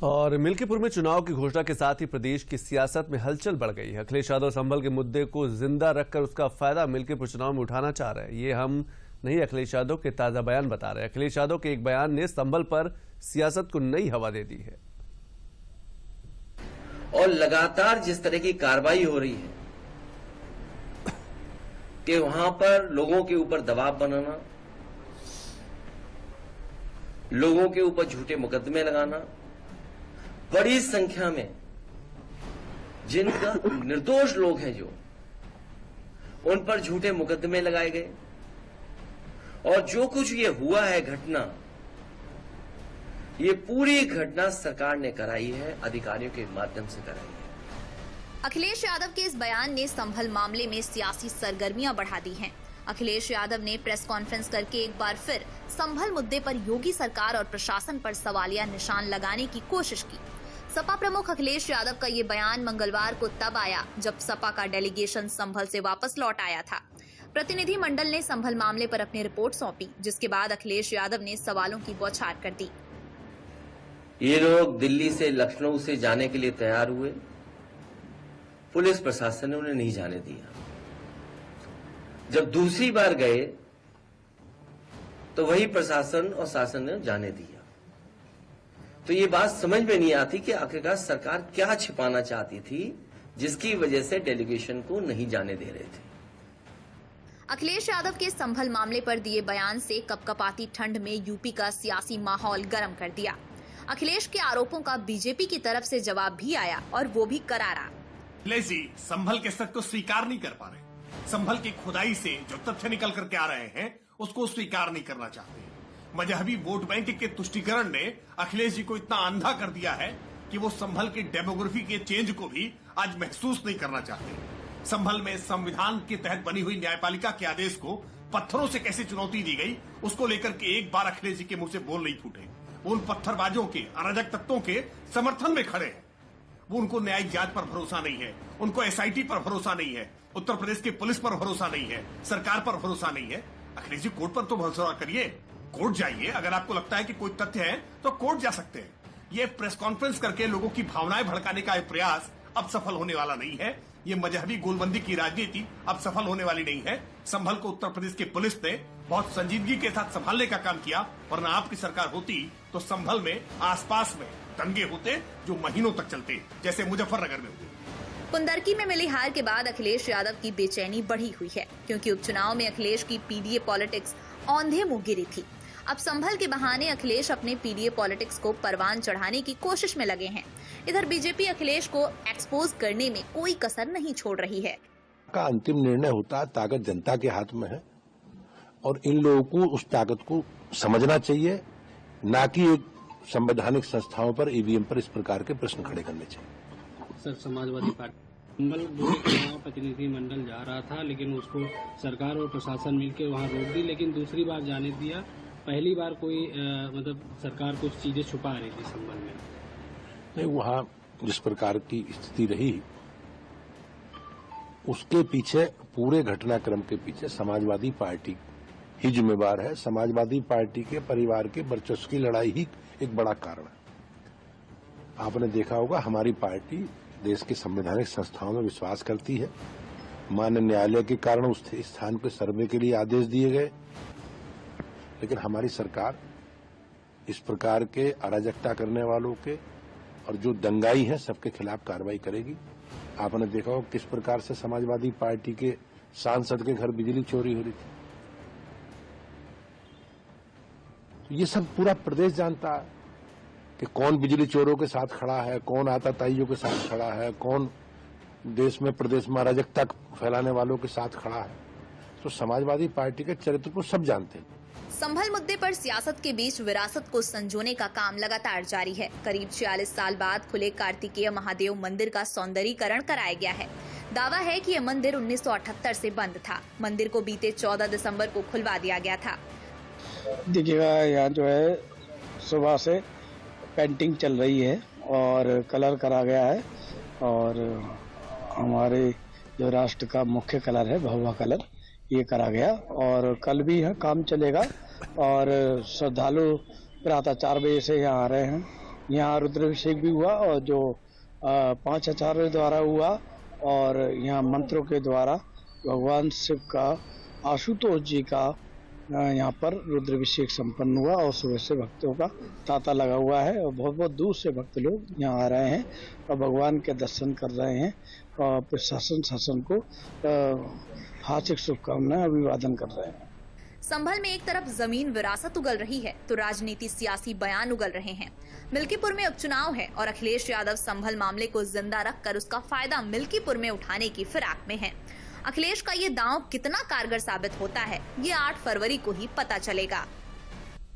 और मिल्कीपुर में चुनाव की घोषणा के साथ ही प्रदेश की सियासत में हलचल बढ़ गई है। अखिलेश यादव संभल के मुद्दे को जिंदा रखकर उसका फायदा मिल्कीपुर चुनाव में उठाना चाह रहे हैं। ये हम नहीं, अखिलेश यादव के ताजा बयान बता रहे हैं। अखिलेश यादव के एक बयान ने संभल पर सियासत को नई हवा दे दी है। और लगातार जिस तरह की कार्रवाई हो रही है कि वहां पर लोगों के ऊपर दबाव बनाना, लोगों के ऊपर झूठे मुकदमे लगाना, बड़ी संख्या में जिनका निर्दोष लोग हैं जो उन पर झूठे मुकदमे लगाए गए, और जो कुछ ये हुआ है घटना, ये पूरी घटना सरकार ने कराई है, अधिकारियों के माध्यम से कराई है। अखिलेश यादव के इस बयान ने संभल मामले में सियासी सरगर्मियां बढ़ा दी हैं। अखिलेश यादव ने प्रेस कॉन्फ्रेंस करके एक बार फिर संभल मुद्दे पर योगी सरकार और प्रशासन पर सवालिया निशान लगाने की कोशिश की। सपा प्रमुख अखिलेश यादव का ये बयान मंगलवार को तब आया जब सपा का डेलीगेशन संभल से वापस लौट आया था। प्रतिनिधि मंडल ने संभल मामले पर अपनी रिपोर्ट सौंपी, जिसके बाद अखिलेश यादव ने सवालों की बौछार कर दी। ये लोग दिल्ली से लखनऊ से जाने के लिए तैयार हुए, पुलिस प्रशासन ने उन्हें नहीं जाने दिया। जब दूसरी बार गए तो वही प्रशासन और शासन ने जाने दिया। तो ये बात समझ में नहीं आती कि आखिरकार सरकार क्या छिपाना चाहती थी, जिसकी वजह से डेलीगेशन को नहीं जाने दे रहे थे। अखिलेश यादव के संभल मामले पर दिए बयान से कपकपाती ठंड में यूपी का सियासी माहौल गर्म कर दिया। अखिलेश के आरोपों का बीजेपी की तरफ से जवाब भी आया, और वो भी करारा। अखिलेश जी संभल के सच को स्वीकार नहीं कर पा रहे। संभल की खुदाई से जो तथ्य निकल करके आ रहे हैं उसको स्वीकार नहीं करना चाहते। मजहबी वोट बैंक के तुष्टीकरण ने अखिलेश जी को इतना अंधा कर दिया है कि वो संभल की डेमोग्राफी के चेंज को भी आज महसूस नहीं करना चाहते। संभल में संविधान के तहत बनी हुई न्यायपालिका के आदेश को पत्थरों से कैसे चुनौती दी गई, उसको लेकर के एक बार अखिलेश जी के मुंह से बोल नहीं फूटे। वो उन पत्थरबाजों के, अराजक तत्वों के समर्थन में खड़े हैं। वो उनको न्यायिक जांच पर भरोसा नहीं है, उनको एसआईटी पर भरोसा नहीं है, उत्तर प्रदेश की पुलिस पर भरोसा नहीं है, सरकार पर भरोसा नहीं है। अखिलेश जी कोर्ट पर तो भरोसा करिए, कोर्ट जाइए। अगर आपको लगता है कि कोई तथ्य है तो कोर्ट जा सकते हैं। ये प्रेस कॉन्फ्रेंस करके लोगों की भावनाएं भड़काने का प्रयास अब सफल होने वाला नहीं है। ये मजहबी गोलबंदी की राजनीति अब सफल होने वाली नहीं है। संभल को उत्तर प्रदेश की पुलिस ने बहुत संजीदगी के साथ संभालने का काम किया, वरना आपकी सरकार होती तो संभल में आसपास में दंगे होते जो महीनों तक चलते, जैसे मुजफ्फरनगर में हुए। कुंदरकी में मिली हार के बाद अखिलेश यादव की बेचैनी बढ़ी हुई है, क्योंकि उपचुनाव में अखिलेश की पीडीए पॉलिटिक्स औंधे मुंह गिरी थी। अब संभल के बहाने अखिलेश अपने पीडीए पॉलिटिक्स को परवान चढ़ाने की कोशिश में लगे हैं। इधर बीजेपी अखिलेश को एक्सपोज करने में कोई कसर नहीं छोड़ रही है। का अंतिम निर्णय होता है, ताकत जनता के हाथ में है, और इन लोगों को उस ताकत को समझना चाहिए, ना कि एक संवैधानिक संस्थाओं पर, ईवीएम पर इस प्रकार के प्रश्न खड़े करने चाहिए। सर, समाजवादी पार्टी संभल चुनाव प्रतिनिधि मंडल जा रहा था, लेकिन उसको सरकार और प्रशासन मिलकर वहां रोक दी, लेकिन दूसरी बार जाने दिया। पहली बार कोई मतलब सरकार कुछ चीजें छुपा रही थी संभल में। नहीं, वहां जिस प्रकार की स्थिति रही उसके पीछे, पूरे घटनाक्रम के पीछे समाजवादी पार्टी ही जिम्मेवार है। समाजवादी पार्टी के परिवार के वर्चस्व की लड़ाई ही एक बड़ा कारण है। आपने देखा होगा, हमारी पार्टी देश की संवैधानिक संस्थाओं में विश्वास करती है। माननीय न्यायालय के कारण उस स्थान के सर्वे के लिए आदेश दिए गए, लेकिन हमारी सरकार इस प्रकार के अराजकता करने वालों के और जो दंगाई हैं सबके खिलाफ कार्रवाई करेगी। आपने देखा होगा किस प्रकार से समाजवादी पार्टी के सांसद के घर बिजली चोरी हो रही थी। ये सब पूरा प्रदेश जानता है कि कौन बिजली चोरों के साथ खड़ा है, कौन आतताइयों के साथ खड़ा है, कौन देश में, प्रदेश में अराजकता फैलाने वालों के साथ खड़ा है। तो समाजवादी पार्टी के चरित्र को सब जानते हैं। संभल मुद्दे पर सियासत के बीच विरासत को संजोने का काम लगातार जारी है। करीब 46 साल बाद खुले कार्तिकेय महादेव मंदिर का सौंदर्यीकरण कराया गया है। दावा है कि यह मंदिर 1978 से बंद था। मंदिर को बीते 14 दिसंबर को खुलवा दिया गया था। देखिएगा, यहाँ जो है सुबह से पेंटिंग चल रही है और कलर करा गया है, और हमारे जो राष्ट्र का मुख्य कलर है, भगवा कलर, ये करा गया, और कल भी यहाँ काम चलेगा। और श्रद्धालु प्रातः 4 बजे से यहाँ आ रहे हैं यहाँ रुद्राभिषेक भी हुआ और जो 5 आचार्यों द्वारा हुआ और यहाँ मंत्रों के द्वारा भगवान शिव का आशुतोष जी का यहाँ पर रुद्राभिषेक संपन्न हुआ और सुबह से भक्तों का तांता लगा हुआ है और बहुत बहुत दूर से भक्त लोग यहाँ आ रहे हैं और भगवान के दर्शन कर रहे हैं और प्रशासन शासन को हार्दिक शुभकामनाएं अभिवादन कर रहे हैं। संभल में एक तरफ जमीन विरासत उगल रही है तो राजनीति सियासी बयान उगल रहे हैं। मिल्कीपुर में उपचुनाव है और अखिलेश यादव संभल मामले को जिंदा रखकर उसका फायदा मिल्कीपुर में उठाने की फिराक में है। अखिलेश का ये दांव कितना कारगर साबित होता है, ये 8 फरवरी को ही पता चलेगा।